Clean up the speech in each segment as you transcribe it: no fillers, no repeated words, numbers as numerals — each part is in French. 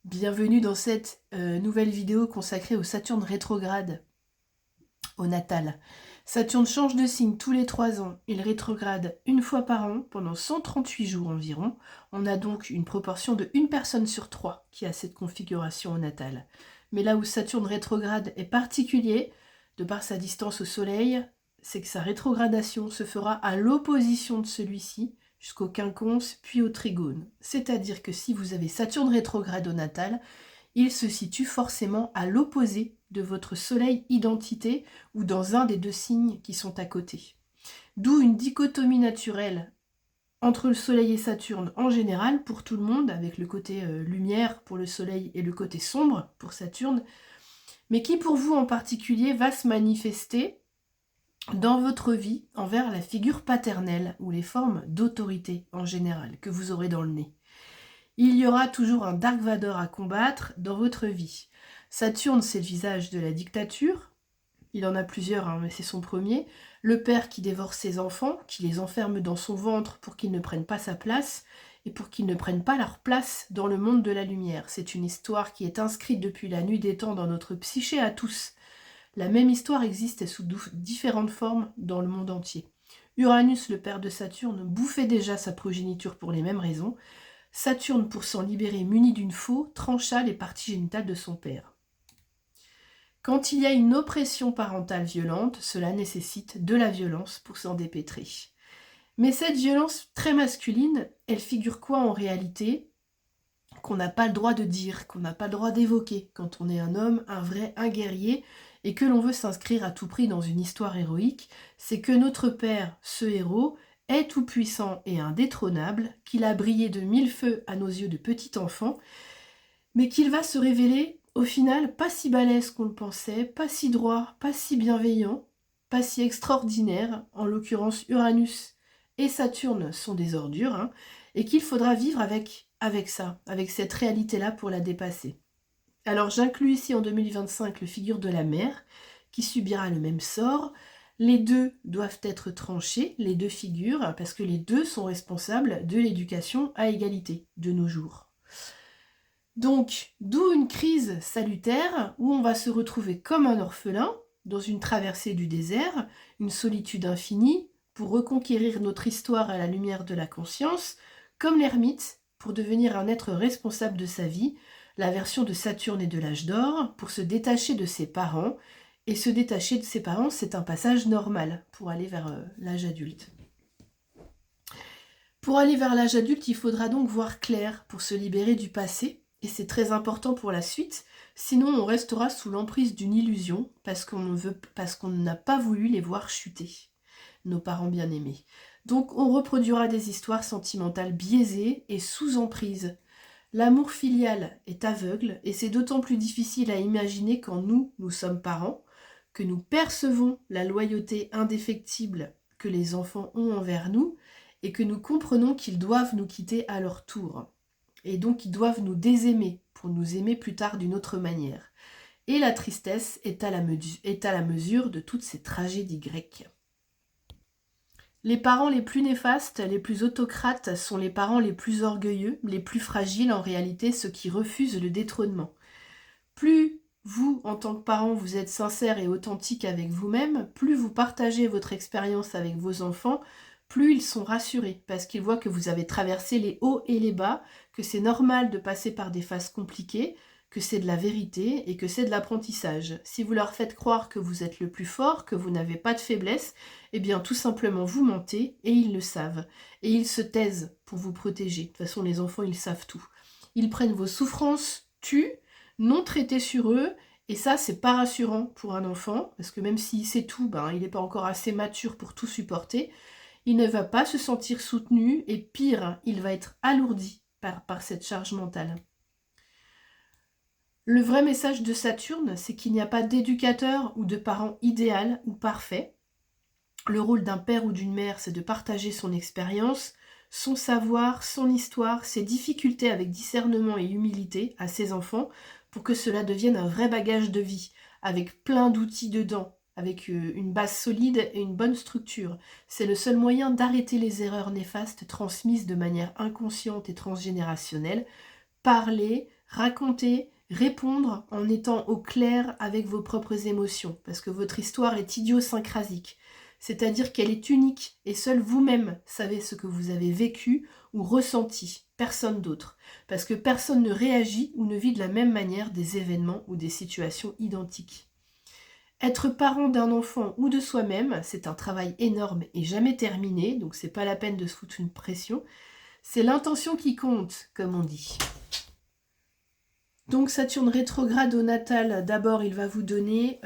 Bienvenue dans cette nouvelle vidéo consacrée au Saturne rétrograde, au natal. Saturne change de signe tous les 3 ans. Il rétrograde une fois par an pendant 138 jours environ. On a donc une proportion de 1 personne sur 3 qui a cette configuration au natal. Mais là où Saturne rétrograde est particulier, de par sa distance au Soleil, c'est que sa rétrogradation se fera à l'opposition de celui-ci, jusqu'au quinconce, puis au trigone. C'est-à-dire que si vous avez Saturne rétrograde au natal, il se situe forcément à l'opposé de votre Soleil identité ou dans un des 2 signes qui sont à côté. D'où une dichotomie naturelle entre le Soleil et Saturne en général pour tout le monde, avec le côté lumière pour le Soleil et le côté sombre pour Saturne, mais qui pour vous en particulier va se manifester dans votre vie envers la figure paternelle ou les formes d'autorité en général que vous aurez dans le nez. Il y aura toujours un Dark Vador à combattre dans votre vie. Saturne, c'est le visage de la dictature. Il en a plusieurs, mais c'est son premier. Le père qui dévore ses enfants, qui les enferme dans son ventre pour qu'ils ne prennent pas sa place et pour qu'ils ne prennent pas leur place dans le monde de la lumière. C'est une histoire qui est inscrite depuis la nuit des temps dans notre psyché à tous. La même histoire existe sous différentes formes dans le monde entier. Uranus, le père de Saturne, bouffait déjà sa progéniture pour les mêmes raisons. Saturne, pour s'en libérer muni d'une faux, trancha les parties génitales de son père. Quand il y a une oppression parentale violente, cela nécessite de la violence pour s'en dépêtrer. Mais cette violence très masculine, elle figure quoi en réalité? Qu'on n'a pas le droit de dire, qu'on n'a pas le droit d'évoquer quand on est un homme, un vrai, un guerrier, et que l'on veut s'inscrire à tout prix dans une histoire héroïque, c'est que notre père, ce héros, est tout-puissant et indétrônable, qu'il a brillé de 1000 feux à nos yeux de petit enfant, mais qu'il va se révéler, au final, pas si balèze qu'on le pensait, pas si droit, pas si bienveillant, pas si extraordinaire, en l'occurrence Uranus et Saturne sont des ordures, et qu'il faudra vivre avec ça, avec cette réalité-là pour la dépasser. Alors j'inclus ici en 2025 le figure de la mère, qui subira le même sort. Les deux doivent être tranchés, les deux figures, parce que les deux sont responsables de l'éducation à égalité de nos jours. Donc, d'où une crise salutaire où on va se retrouver comme un orphelin dans une traversée du désert, une solitude infinie pour reconquérir notre histoire à la lumière de la conscience, comme l'ermite pour devenir un être responsable de sa vie, la version de Saturne et de l'âge d'or, pour se détacher de ses parents. Et se détacher de ses parents, c'est un passage normal pour aller vers l'âge adulte. Pour aller vers l'âge adulte, il faudra donc voir clair pour se libérer du passé, et c'est très important pour la suite, sinon on restera sous l'emprise d'une illusion parce qu'on n'a pas voulu les voir chuter, nos parents bien-aimés. Donc on reproduira des histoires sentimentales biaisées et sous emprise. L'amour filial est aveugle et c'est d'autant plus difficile à imaginer quand nous sommes parents, que nous percevons la loyauté indéfectible que les enfants ont envers nous et que nous comprenons qu'ils doivent nous quitter à leur tour. Et donc ils doivent nous désaimer pour nous aimer plus tard d'une autre manière. Et la tristesse est à la mesure de toutes ces tragédies grecques. Les parents les plus néfastes, les plus autocrates sont les parents les plus orgueilleux, les plus fragiles en réalité, ceux qui refusent le détrônement. Plus vous, en tant que parent, vous êtes sincère et authentique avec vous-même, plus vous partagez votre expérience avec vos enfants, plus ils sont rassurés, parce qu'ils voient que vous avez traversé les hauts et les bas, que c'est normal de passer par des phases compliquées, que c'est de la vérité et que c'est de l'apprentissage. Si vous leur faites croire que vous êtes le plus fort, que vous n'avez pas de faiblesse, eh bien tout simplement vous mentez et ils le savent. Et ils se taisent pour vous protéger. De toute façon, les enfants, ils savent tout. Ils prennent vos souffrances, non traitées sur eux, et ça, c'est pas rassurant pour un enfant, parce que même s'il sait tout, il n'est pas encore assez mature pour tout supporter. Il ne va pas se sentir soutenu, et pire, il va être alourdi par cette charge mentale. Le vrai message de Saturne, c'est qu'il n'y a pas d'éducateur ou de parent idéal ou parfait. Le rôle d'un père ou d'une mère, c'est de partager son expérience, son savoir, son histoire, ses difficultés avec discernement et humilité à ses enfants pour que cela devienne un vrai bagage de vie, avec plein d'outils dedans, avec une base solide et une bonne structure. C'est le seul moyen d'arrêter les erreurs néfastes transmises de manière inconsciente et transgénérationnelle. Parler, raconter, répondre en étant au clair avec vos propres émotions, parce que votre histoire est idiosyncrasique, c'est-à-dire qu'elle est unique et seul vous-même savez ce que vous avez vécu ou ressenti, personne d'autre, parce que personne ne réagit ou ne vit de la même manière des événements ou des situations identiques. Être parent d'un enfant ou de soi-même, c'est un travail énorme et jamais terminé, donc c'est pas la peine de se foutre une pression. C'est l'intention qui compte, comme on dit. Donc Saturne rétrograde au natal, d'abord il va vous donner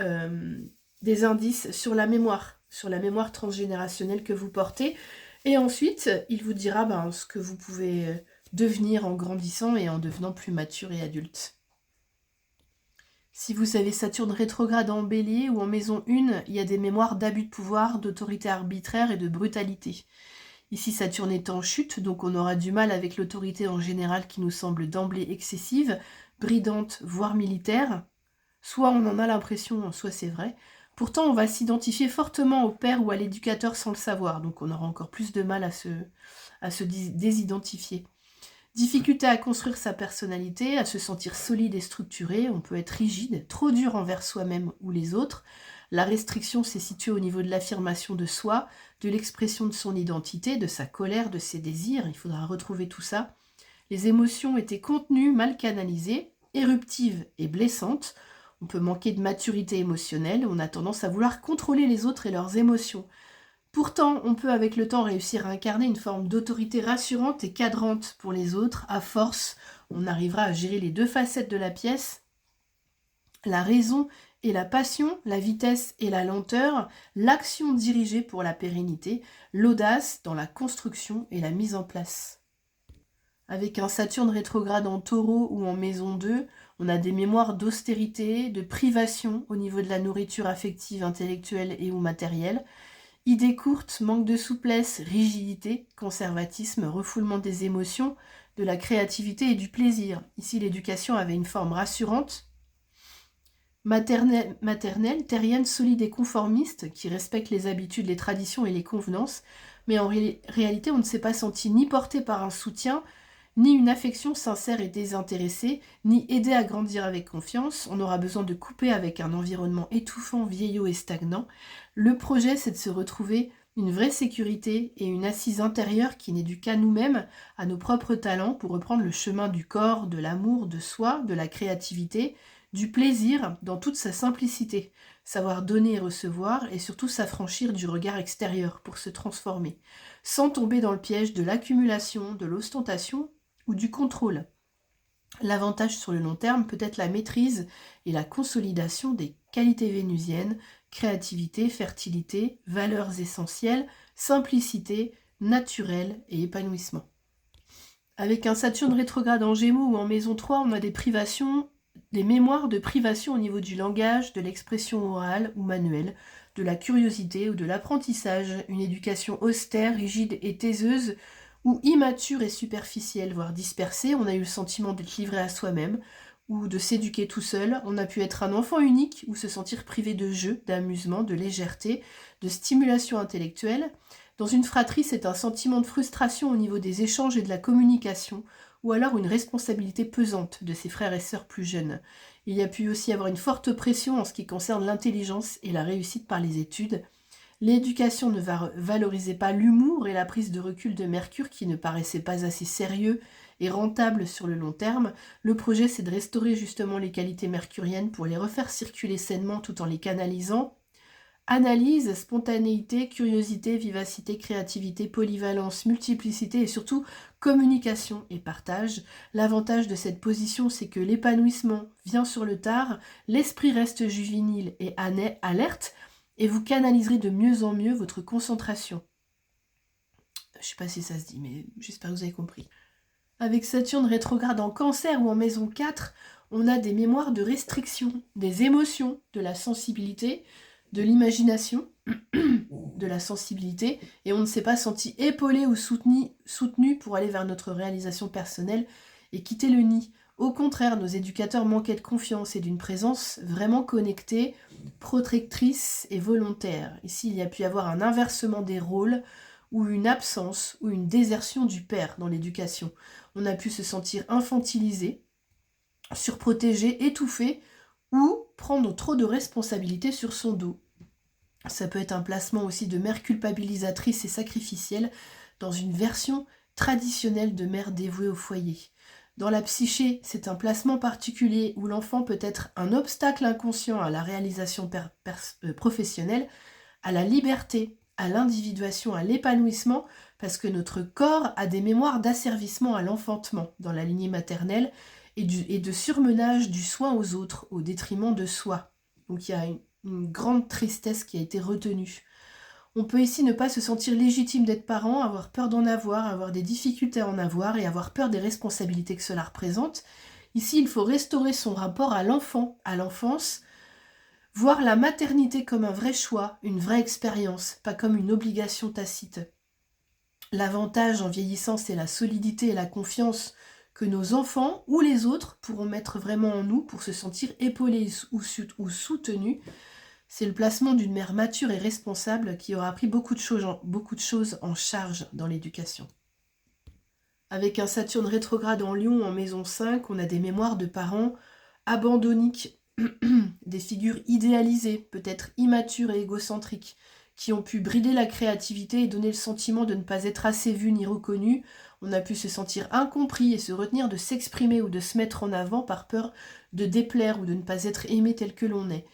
des indices sur la mémoire transgénérationnelle que vous portez. Et ensuite, il vous dira ce que vous pouvez devenir en grandissant et en devenant plus mature et adulte. Si vous avez Saturne rétrograde en Bélier ou en maison 1, il y a des mémoires d'abus de pouvoir, d'autorité arbitraire et de brutalité. Ici, Saturne est en chute, donc on aura du mal avec l'autorité en général qui nous semble d'emblée excessive, bridante, voire militaire. Soit on en a l'impression, soit c'est vrai. Pourtant, on va s'identifier fortement au père ou à l'éducateur sans le savoir, donc on aura encore plus de mal à se désidentifier. Difficulté à construire sa personnalité, à se sentir solide et structuré, on peut être rigide, trop dur envers soi-même ou les autres. La restriction s'est située au niveau de l'affirmation de soi, de l'expression de son identité, de sa colère, de ses désirs, il faudra retrouver tout ça. Les émotions étaient contenues, mal canalisées, éruptives et blessantes. On peut manquer de maturité émotionnelle, on a tendance à vouloir contrôler les autres et leurs émotions. Pourtant, on peut avec le temps réussir à incarner une forme d'autorité rassurante et cadrante pour les autres. À force, on arrivera à gérer les deux facettes de la pièce, la raison et la passion, la vitesse et la lenteur, l'action dirigée pour la pérennité, l'audace dans la construction et la mise en place. Avec un Saturne rétrograde en Taureau ou en maison 2, on a des mémoires d'austérité, de privation au niveau de la nourriture affective, intellectuelle et ou matérielle. Idées courtes, manque de souplesse, rigidité, conservatisme, refoulement des émotions, de la créativité et du plaisir. Ici, l'éducation avait une forme rassurante, maternelle, terrienne, solide et conformiste, qui respecte les habitudes, les traditions et les convenances, mais en réalité, on ne s'est pas senti ni porté par un soutien, ni une affection sincère et désintéressée, ni aidé à grandir avec confiance. On aura besoin de couper avec un environnement étouffant, vieillot et stagnant. Le projet, c'est de se retrouver une vraie sécurité et une assise intérieure qui n'est due qu'à nous-mêmes, à nos propres talents, pour reprendre le chemin du corps, de l'amour, de soi, de la créativité, du plaisir dans toute sa simplicité. Savoir donner et recevoir, et surtout s'affranchir du regard extérieur pour se transformer, sans tomber dans le piège de l'accumulation, de l'ostentation, ou du contrôle. L'avantage sur le long terme peut être la maîtrise et la consolidation des qualités vénusiennes, créativité, fertilité, valeurs essentielles, simplicité, naturel et épanouissement. Avec un Saturne rétrograde en Gémeaux ou en maison 3, on a des privations, des mémoires de privation au niveau du langage, de l'expression orale ou manuelle, de la curiosité ou de l'apprentissage, une éducation austère, rigide et taiseuse, ou immature et superficielle, voire dispersée. On a eu le sentiment d'être livré à soi-même, ou de s'éduquer tout seul. On a pu être un enfant unique, ou se sentir privé de jeu, d'amusement, de légèreté, de stimulation intellectuelle. Dans une fratrie, c'est un sentiment de frustration au niveau des échanges et de la communication, ou alors une responsabilité pesante de ses frères et sœurs plus jeunes. Il y a pu aussi avoir une forte pression en ce qui concerne l'intelligence et la réussite par les études. L'éducation ne valorisait pas l'humour et la prise de recul de Mercure qui ne paraissait pas assez sérieux et rentable sur le long terme. Le projet, c'est de restaurer justement les qualités mercuriennes pour les refaire circuler sainement tout en les canalisant. Analyse, spontanéité, curiosité, vivacité, créativité, polyvalence, multiplicité et surtout communication et partage. L'avantage de cette position, c'est que l'épanouissement vient sur le tard, l'esprit reste juvénile et alerte, et vous canaliserez de mieux en mieux votre concentration. Je ne sais pas si ça se dit, mais j'espère que vous avez compris. Avec Saturne rétrograde en Cancer ou en maison 4, on a des mémoires de restriction, des émotions, de la sensibilité, de l'imagination, de la sensibilité, et on ne s'est pas senti épaulé ou soutenu pour aller vers notre réalisation personnelle et quitter le nid. Au contraire, nos éducateurs manquaient de confiance et d'une présence vraiment connectée, protectrice et volontaire. Ici, il y a pu y avoir un inversement des rôles ou une absence ou une désertion du père dans l'éducation. On a pu se sentir infantilisé, surprotéger, étouffer ou prendre trop de responsabilités sur son dos. Ça peut être un placement aussi de mère culpabilisatrice et sacrificielle dans une version traditionnelle de mère dévouée au foyer. Dans la psyché, c'est un placement particulier où l'enfant peut être un obstacle inconscient à la réalisation professionnelle, à la liberté, à l'individuation, à l'épanouissement, parce que notre corps a des mémoires d'asservissement à l'enfantement dans la lignée maternelle et de surmenage du soin aux autres au détriment de soi. Donc il y a une grande tristesse qui a été retenue. On peut ici ne pas se sentir légitime d'être parent, avoir peur d'en avoir des difficultés à en avoir et avoir peur des responsabilités que cela représente. Ici, il faut restaurer son rapport à l'enfant, à l'enfance, voir la maternité comme un vrai choix, une vraie expérience, pas comme une obligation tacite. L'avantage en vieillissant, c'est la solidité et la confiance que nos enfants ou les autres pourront mettre vraiment en nous pour se sentir épaulés ou soutenus. C'est le placement d'une mère mature et responsable qui aura pris beaucoup de choses en charge dans l'éducation. Avec un Saturne rétrograde en Lion en maison 5, on a des mémoires de parents abandonniques, des figures idéalisées, peut-être immatures et égocentriques, qui ont pu brider la créativité et donner le sentiment de ne pas être assez vu ni reconnu. On a pu se sentir incompris et se retenir de s'exprimer ou de se mettre en avant par peur de déplaire ou de ne pas être aimé tel que l'on est.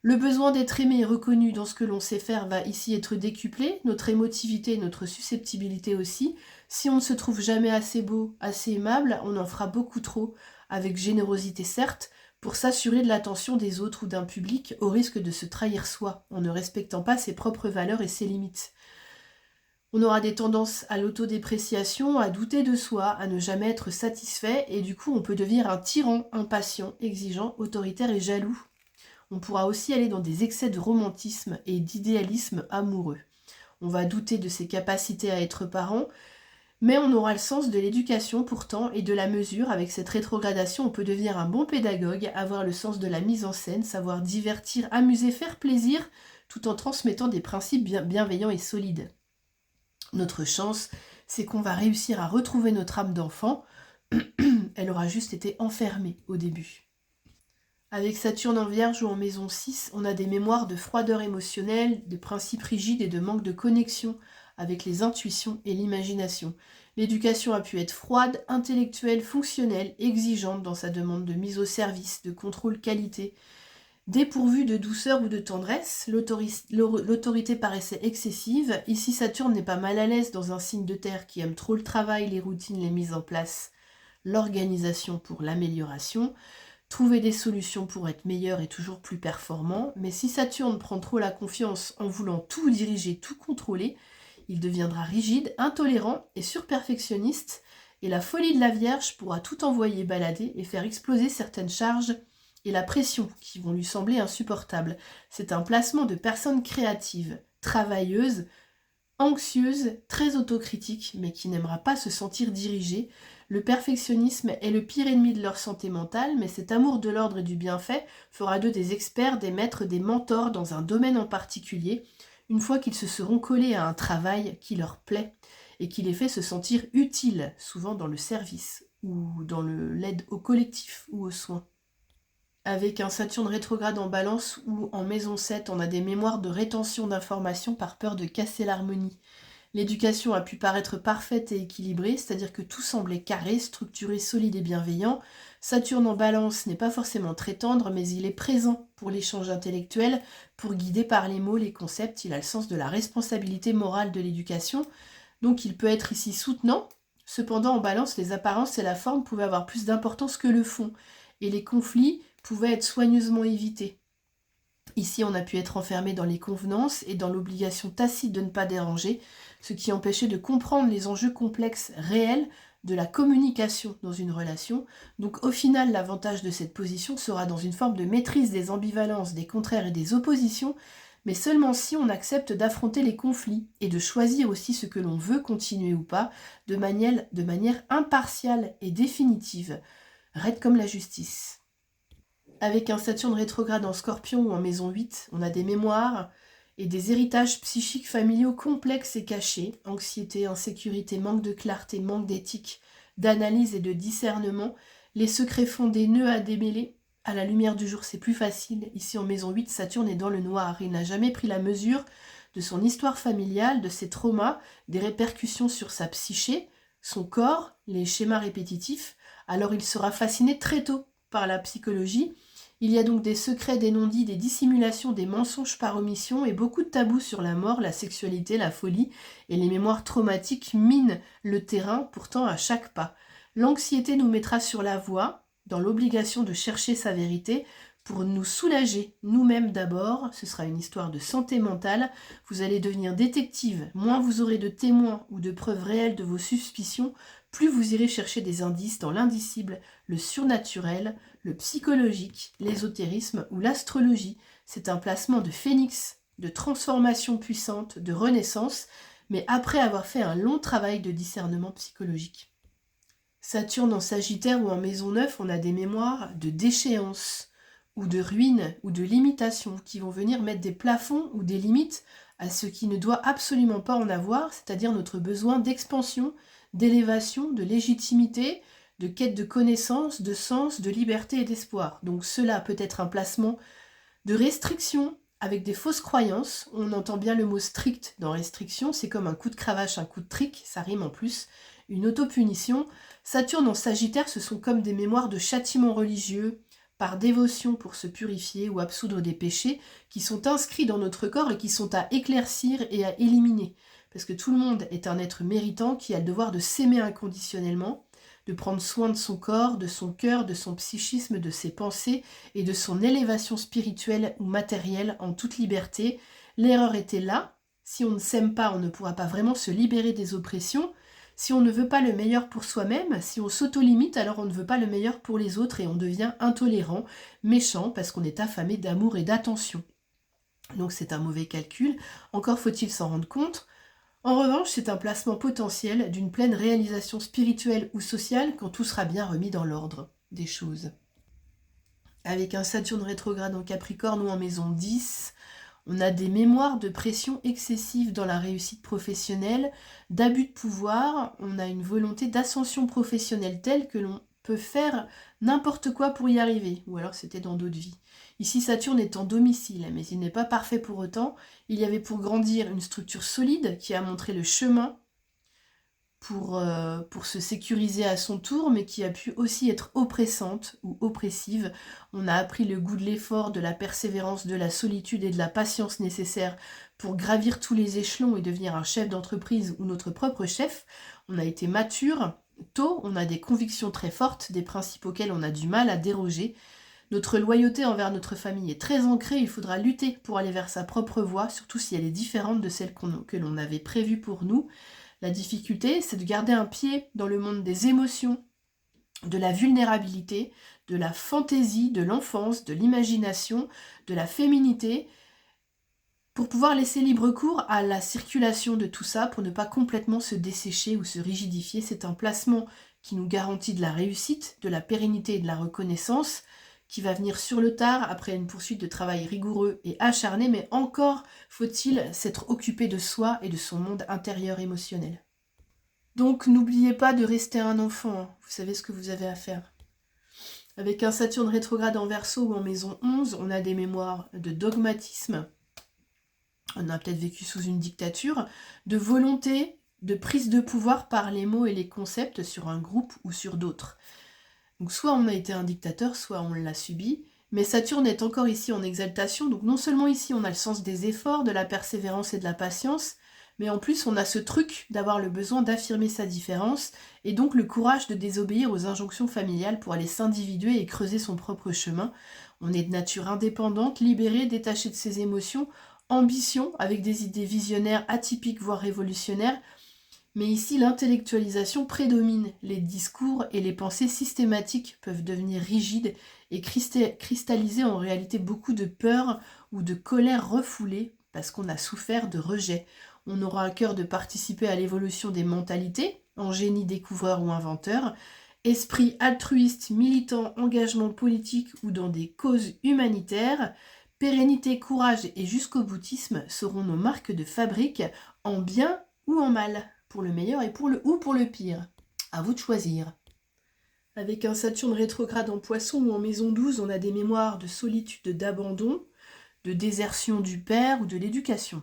Le besoin d'être aimé et reconnu dans ce que l'on sait faire va ici être décuplé, notre émotivité et notre susceptibilité aussi. Si on ne se trouve jamais assez beau, assez aimable, on en fera beaucoup trop, avec générosité certes, pour s'assurer de l'attention des autres ou d'un public, au risque de se trahir soi, en ne respectant pas ses propres valeurs et ses limites. On aura des tendances à l'autodépréciation, à douter de soi, à ne jamais être satisfait, et du coup on peut devenir un tyran, impatient, exigeant, autoritaire et jaloux. On pourra aussi aller dans des excès de romantisme et d'idéalisme amoureux. On va douter de ses capacités à être parent, mais on aura le sens de l'éducation pourtant et de la mesure. Avec cette rétrogradation, on peut devenir un bon pédagogue, avoir le sens de la mise en scène, savoir divertir, amuser, faire plaisir, tout en transmettant des principes bienveillants et solides. Notre chance, c'est qu'on va réussir à retrouver notre âme d'enfant. Elle aura juste été enfermée au début. Avec Saturne en Vierge ou en maison 6, on a des mémoires de froideur émotionnelle, de principes rigides et de manque de connexion avec les intuitions et l'imagination. L'éducation a pu être froide, intellectuelle, fonctionnelle, exigeante dans sa demande de mise au service, de contrôle qualité. Dépourvue de douceur ou de tendresse, l'autorité paraissait excessive. Ici, Saturne n'est pas mal à l'aise dans un signe de terre qui aime trop le travail, les routines, les mises en place, l'organisation pour l'amélioration. Trouver des solutions pour être meilleur et toujours plus performant, mais si Saturne prend trop la confiance en voulant tout diriger, tout contrôler, il deviendra rigide, intolérant et surperfectionniste, et la folie de la Vierge pourra tout envoyer balader et faire exploser certaines charges et la pression qui vont lui sembler insupportables. C'est un placement de personne créative, travailleuse, anxieuse, très autocritique, mais qui n'aimera pas se sentir dirigée. Le perfectionnisme est le pire ennemi de leur santé mentale, mais cet amour de l'ordre et du bienfait fera d'eux des experts, des maîtres, des mentors dans un domaine en particulier, une fois qu'ils se seront collés à un travail qui leur plaît et qui les fait se sentir utiles, souvent dans le service ou dans l'aide au collectif ou aux soins. Avec un Saturne rétrograde en Balance ou en maison 7, on a des mémoires de rétention d'informations par peur de casser l'harmonie. L'éducation a pu paraître parfaite et équilibrée, c'est-à-dire que tout semblait carré, structuré, solide et bienveillant. Saturne en Balance n'est pas forcément très tendre, mais il est présent pour l'échange intellectuel, pour guider par les mots, les concepts. Il a le sens de la responsabilité morale de l'éducation, donc il peut être ici soutenant. Cependant, en Balance, les apparences et la forme pouvaient avoir plus d'importance que le fond, et les conflits pouvaient être soigneusement évités. Ici, on a pu être enfermé dans les convenances et dans l'obligation tacite de ne pas déranger, ce qui empêchait de comprendre les enjeux complexes réels de la communication dans une relation. Donc au final, l'avantage de cette position sera dans une forme de maîtrise des ambivalences, des contraires et des oppositions, mais seulement si on accepte d'affronter les conflits et de choisir aussi ce que l'on veut continuer ou pas, de manière impartiale et définitive, raide comme la justice. Avec un Saturne rétrograde en Scorpion ou en maison 8, on a des mémoires et des héritages psychiques familiaux complexes et cachés, anxiété, insécurité, manque de clarté, manque d'éthique, d'analyse et de discernement, Les secrets font des nœuds à démêler. À la lumière du jour, c'est plus facile. Ici, en maison 8, Saturne est dans le noir. Il n'a jamais pris la mesure de son histoire familiale, de ses traumas, des répercussions sur sa psyché, son corps, les schémas répétitifs. Alors il sera fasciné très tôt par la psychologie. Il y a donc des secrets, des non-dits, des dissimulations, des mensonges par omission et beaucoup de tabous sur la mort, la sexualité, la folie, et les mémoires traumatiques minent le terrain, pourtant à chaque pas. L'anxiété nous mettra sur la voie, dans l'obligation de chercher sa vérité, pour nous soulager nous-mêmes d'abord. Ce sera une histoire de santé mentale. Vous allez devenir détective. Moins vous aurez de témoins ou de preuves réelles de vos suspicions, plus vous irez chercher des indices dans l'indicible, le surnaturel, le psychologique, l'ésotérisme ou l'astrologie. C'est un placement de phénix, de transformation puissante, de renaissance, mais après avoir fait un long travail de discernement psychologique. Saturne en Sagittaire ou en Maison 9, on a des mémoires de déchéance, ou de ruines, ou de limitations, qui vont venir mettre des plafonds ou des limites à ce qui ne doit absolument pas en avoir, c'est-à-dire notre besoin d'expansion, d'élévation, de légitimité, de quête de connaissance, de sens, de liberté et d'espoir. Donc cela peut être un placement de restriction avec des fausses croyances. On entend bien le mot strict dans restriction, c'est comme un coup de cravache, un coup de trick, ça rime en plus, une autopunition. Saturne en Sagittaire, ce sont comme des mémoires de châtiments religieux, par dévotion pour se purifier ou absoudre des péchés, qui sont inscrits dans notre corps et qui sont à éclaircir et à éliminer. Parce que tout le monde est un être méritant qui a le devoir de s'aimer inconditionnellement, de prendre soin de son corps, de son cœur, de son psychisme, de ses pensées et de son élévation spirituelle ou matérielle en toute liberté. L'erreur était là. Si on ne s'aime pas, on ne pourra pas vraiment se libérer des oppressions. Si on ne veut pas le meilleur pour soi-même, si on s'auto-limite, alors on ne veut pas le meilleur pour les autres et on devient intolérant, méchant, parce qu'on est affamé d'amour et d'attention. Donc c'est un mauvais calcul, encore faut-il s'en rendre compte. En revanche, c'est un placement potentiel d'une pleine réalisation spirituelle ou sociale quand tout sera bien remis dans l'ordre des choses. Avec un Saturne rétrograde en Capricorne ou en maison 10, on a des mémoires de pression excessive dans la réussite professionnelle, d'abus de pouvoir, on a une volonté d'ascension professionnelle telle que l'on peut faire n'importe quoi pour y arriver, ou alors c'était dans d'autres vies. Ici, Saturne est en domicile, mais il n'est pas parfait pour autant. Il y avait pour grandir une structure solide qui a montré le chemin pour se sécuriser à son tour, mais qui a pu aussi être oppressante ou oppressive. On a appris le goût de l'effort, de la persévérance, de la solitude et de la patience nécessaires pour gravir tous les échelons et devenir un chef d'entreprise ou notre propre chef. On a été mature tôt, on a des convictions très fortes, des principes auxquels on a du mal à déroger. Notre loyauté envers notre famille est très ancrée, il faudra lutter pour aller vers sa propre voie, surtout si elle est différente de celle que l'on avait prévue pour nous. La difficulté, c'est de garder un pied dans le monde des émotions, de la vulnérabilité, de la fantaisie, de l'enfance, de l'imagination, de la féminité, pour pouvoir laisser libre cours à la circulation de tout ça, pour ne pas complètement se dessécher ou se rigidifier. C'est un placement qui nous garantit de la réussite, de la pérennité et de la reconnaissance, qui va venir sur le tard après une poursuite de travail rigoureux et acharné, mais encore faut-il s'être occupé de soi et de son monde intérieur émotionnel. Donc n'oubliez pas de rester un enfant, vous savez ce que vous avez à faire. Avec un Saturne rétrograde en Verseau ou en maison 11, on a des mémoires de dogmatisme, on a peut-être vécu sous une dictature, de volonté, de prise de pouvoir par les mots et les concepts sur un groupe ou sur d'autres. Donc soit on a été un dictateur, soit on l'a subi, mais Saturne est encore ici en exaltation, donc non seulement ici on a le sens des efforts, de la persévérance et de la patience, mais en plus on a ce truc d'avoir le besoin d'affirmer sa différence, et donc le courage de désobéir aux injonctions familiales pour aller s'individuer et creuser son propre chemin. On est de nature indépendante, libérée, détachée de ses émotions, ambition, avec des idées visionnaires, atypiques, voire révolutionnaires. Mais ici, l'intellectualisation prédomine. Les discours et les pensées systématiques peuvent devenir rigides et cristalliser en réalité beaucoup de peur ou de colère refoulée parce qu'on a souffert de rejet. On aura à cœur de participer à l'évolution des mentalités, en génie découvreur ou inventeur, esprit altruiste, militant, engagement politique ou dans des causes humanitaires. Pérennité, courage et jusqu'au boutisme seront nos marques de fabrique en bien ou en mal. Pour le meilleur et pour le pire. À vous de choisir. Avec un Saturne rétrograde en Poisson ou en maison 12, on a des mémoires de solitude, d'abandon, de désertion du père ou de l'éducation.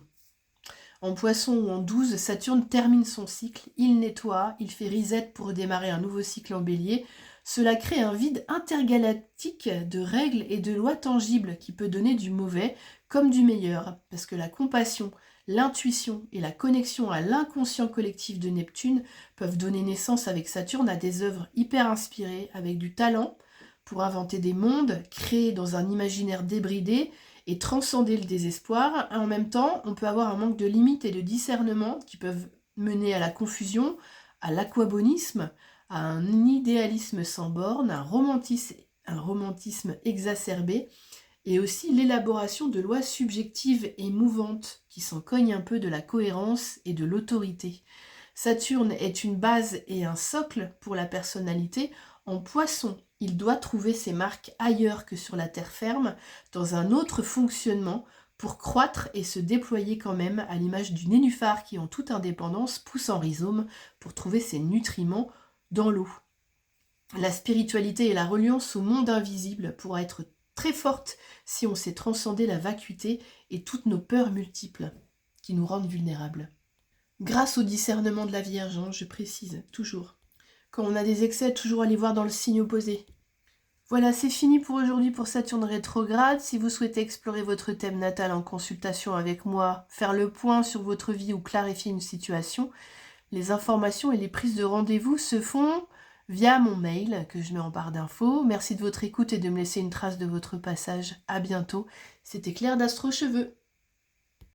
En Poisson ou en 12, Saturne termine son cycle, il nettoie, il fait reset pour démarrer un nouveau cycle en Bélier. Cela crée un vide intergalactique de règles et de lois tangibles qui peut donner du mauvais comme du meilleur, parce que la compassion, l'intuition et la connexion à l'inconscient collectif de Neptune peuvent donner naissance avec Saturne à des œuvres hyper inspirées, avec du talent pour inventer des mondes, créer dans un imaginaire débridé et transcender le désespoir. En même temps, on peut avoir un manque de limites et de discernement qui peuvent mener à la confusion, à l'aquabonisme, à un idéalisme sans borne, un romantisme exacerbé, et aussi l'élaboration de lois subjectives et mouvantes qui s'en cognent un peu de la cohérence et de l'autorité. Saturne est une base et un socle pour la personnalité. En Poisson, il doit trouver ses marques ailleurs que sur la terre ferme, dans un autre fonctionnement, pour croître et se déployer quand même, à l'image du nénuphar qui, en toute indépendance, pousse en rhizome pour trouver ses nutriments dans l'eau. La spiritualité et la reliance au monde invisible pourra être très forte si on sait transcender la vacuité et toutes nos peurs multiples qui nous rendent vulnérables. Grâce au discernement de la Vierge, je précise, toujours. Quand on a des excès, toujours aller voir dans le signe opposé. Voilà, c'est fini pour aujourd'hui pour Saturne rétrograde. Si vous souhaitez explorer votre thème natal en consultation avec moi, faire le point sur votre vie ou clarifier une situation, les informations et les prises de rendez-vous se font via mon mail que je mets en barre d'infos. Merci de votre écoute et de me laisser une trace de votre passage. À bientôt. C'était Claire d'Astro Cheveux.